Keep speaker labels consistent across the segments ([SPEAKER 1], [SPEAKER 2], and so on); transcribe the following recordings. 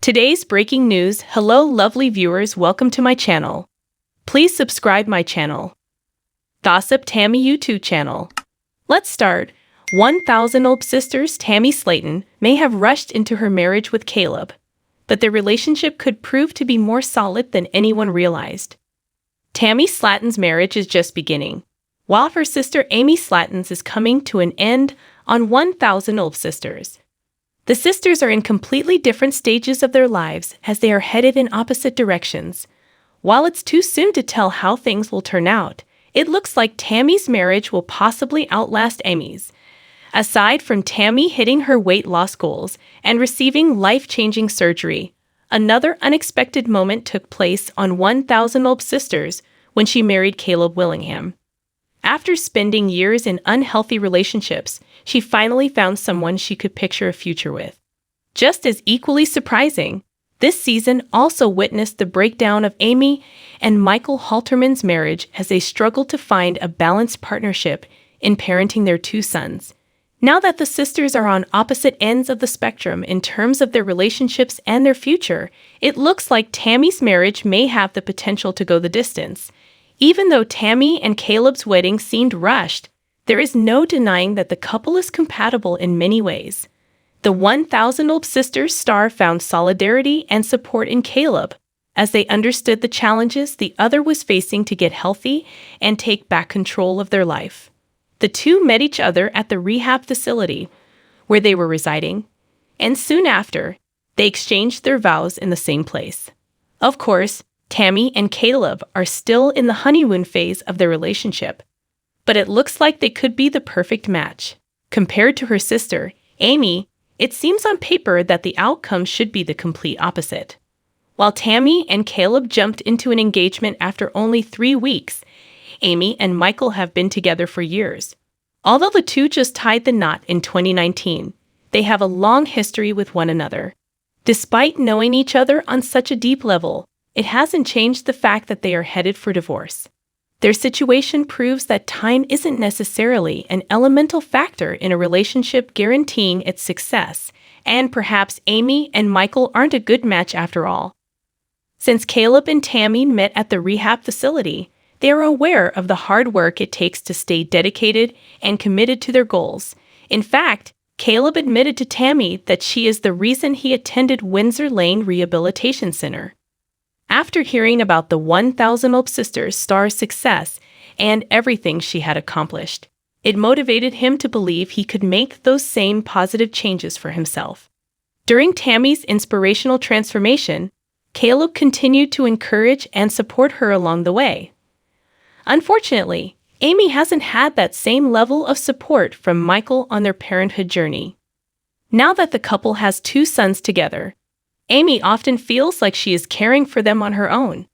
[SPEAKER 1] Today's breaking news. Hello lovely viewers, welcome to my channel. Please subscribe my channel. Gossip Tammy.You YouTube channel. Let's start. 1,000 sisters Tammy Slaton may have rushed into her marriage with Caleb, but their relationship could prove to be more solid than anyone realized. Tammy Slaton's marriage is just beginning, while her sister Amy Slaton's is coming to an end on 1,000 sisters. The sisters are in completely different stages of their lives as they are headed in opposite directions. While it's too soon to tell how things will turn out, it looks like Tammy's marriage will possibly outlast Amy's. Aside from Tammy hitting her weight loss goals and receiving life-changing surgery, another unexpected moment took place on 1,000 sisters when she married Caleb Willingham. After spending years in unhealthy relationships, she finally found someone she could picture a future with. Just as equally surprising, this season also witnessed the breakdown of Amy and Michael Halterman's marriage as they struggled to find a balanced partnership in parenting their two sons. Now that the sisters are on opposite ends of the spectrum in terms of their relationships and their future, it looks like Tammy's marriage may have the potential to go the distance. Even though Tammy and Caleb's wedding seemed rushed, there is no denying that the couple is compatible in many ways. The 1,000 sisters star found solidarity and support in Caleb, as they understood the challenges the other was facing to get healthy and take back control of their life. The two met each other at the rehab facility where they were residing, and soon after, they exchanged their vows in the same place. Of course, Tammy and Caleb are still in the honeymoon phase of their relationship, but it looks like they could be the perfect match. Compared to her sister, Amy, it seems on paper that the outcome should be the complete opposite. While Tammy and Caleb jumped into an engagement after only 3 weeks, Amy and Michael have been together for years. Although the two just tied the knot in 2019, they have a long history with one another. Despite knowing each other on such a deep level, it hasn't changed the fact that they are headed for divorce. Their situation proves that time isn't necessarily an elemental factor in a relationship guaranteeing its success, and perhaps Amy and Michael aren't a good match after all. Since Caleb and Tammy met at the rehab facility, they are aware of the hard work it takes to stay dedicated and committed to their goals. In fact, Caleb admitted to Tammy that she is the reason he attended Windsor Lane Rehabilitation Center. After hearing about the 1,000 sisters star's success and everything she had accomplished, it motivated him to believe he could make those same positive changes for himself. During Tammy's inspirational transformation, Caleb continued to encourage and support her along the way. Unfortunately, Amy hasn't had that same level of support from Michael on their parenthood journey. Now that the couple has 2 sons together, Amy often feels like she is caring for them on her own.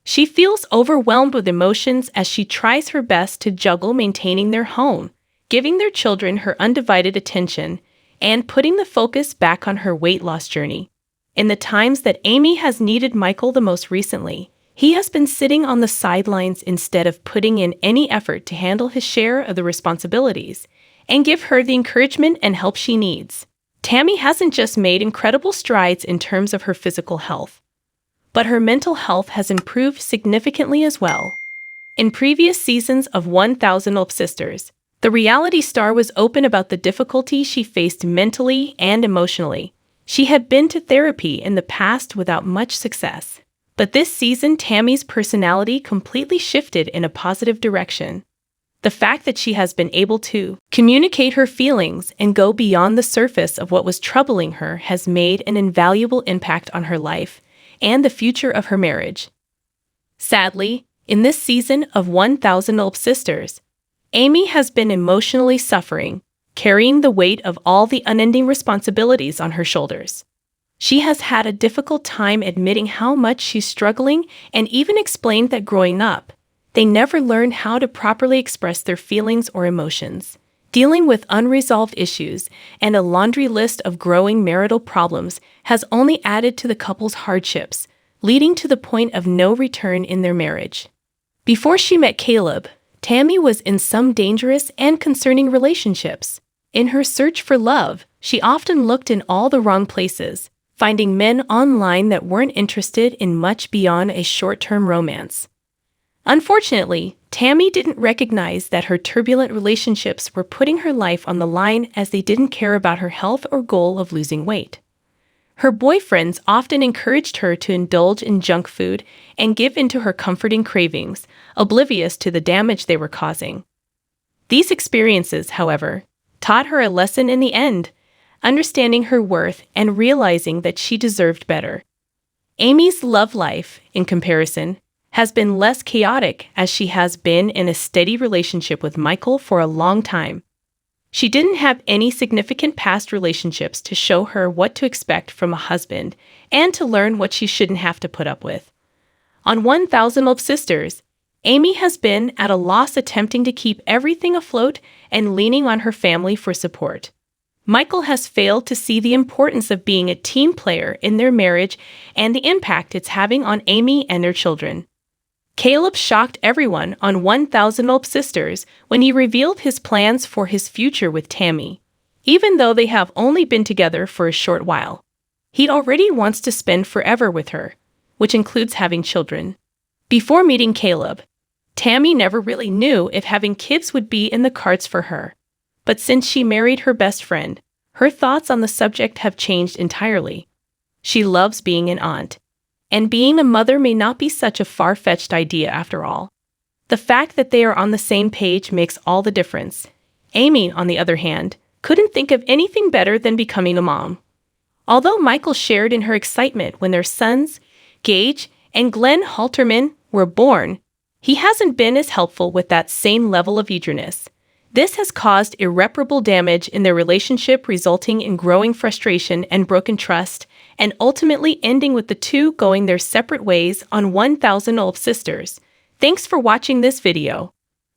[SPEAKER 1] She feels overwhelmed with emotions as she tries her best to juggle maintaining their home, giving their children her undivided attention, and putting the focus back on her weight loss journey. In the times that Amy has needed Michael the most recently, he has been sitting on the sidelines instead of putting in any effort to handle his share of the responsibilities and give her the encouragement and help she needs. Tammy hasn't just made incredible strides in terms of her physical health, but her mental health has improved significantly as well. In previous seasons of 1,000 Sisters, the reality star was open about the difficulty she faced mentally and emotionally. She had been to therapy in the past without much success, but this season Tammy's personality completely shifted in a positive direction. The fact that she has been able to communicate her feelings and go beyond the surface of what was troubling her has made an invaluable impact on her life and the future of her marriage. Sadly, in this season of 1,000 Sisters, Amy has been emotionally suffering, carrying the weight of all the unending responsibilities on her shoulders. She has had a difficult time admitting how much she's struggling and even explained that growing up, they never learned how to properly express their feelings or emotions. Dealing with unresolved issues and a laundry list of growing marital problems has only added to the couple's hardships, leading to the point of no return in their marriage. Before she met Caleb, Tammy was in some dangerous and concerning relationships. In her search for love, she often looked in all the wrong places, finding men online that weren't interested in much beyond a short-term romance. Unfortunately, Tammy didn't recognize that her turbulent relationships were putting her life on the line, as they didn't care about her health or goal of losing weight. Her boyfriends often encouraged her to indulge in junk food and give in to her comforting cravings, oblivious to the damage they were causing. These experiences, however, taught her a lesson in the end, understanding her worth and realizing that she deserved better. Amy's love life, in comparison, has been less chaotic, as she has been in a steady relationship with Michael for a long time. She didn't have any significant past relationships to show her what to expect from a husband and to learn what she shouldn't have to put up with. On 1000 Love Sisters, Amy has been at a loss, attempting to keep everything afloat and leaning on her family for support. Michael has failed to see the importance of being a team player in their marriage and the impact it's having on Amy and their children. Caleb shocked everyone on 1000 Love Sisters when he revealed his plans for his future with Tammy. Even though they have only been together for a short while, he already wants to spend forever with her, which includes having children. Before meeting Caleb, Tammy never really knew if having kids would be in the cards for her. But since she married her best friend, her thoughts on the subject have changed entirely. She loves being an aunt, and being a mother may not be such a far-fetched idea after all. The fact that they are on the same page makes all the difference. Amy, on the other hand, couldn't think of anything better than becoming a mom. Although Michael shared in her excitement when their sons, Gage and Glenn Halterman, were born, he hasn't been as helpful with that same level of eagerness. This has caused irreparable damage in their relationship, resulting in growing frustration and broken trust, and ultimately ending with the two going their separate ways on 1000 Love Sisters. Thanks for watching this video.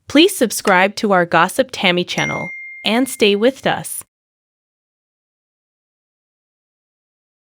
[SPEAKER 1] Please subscribe to our Gossip Tammy channel and stay with us.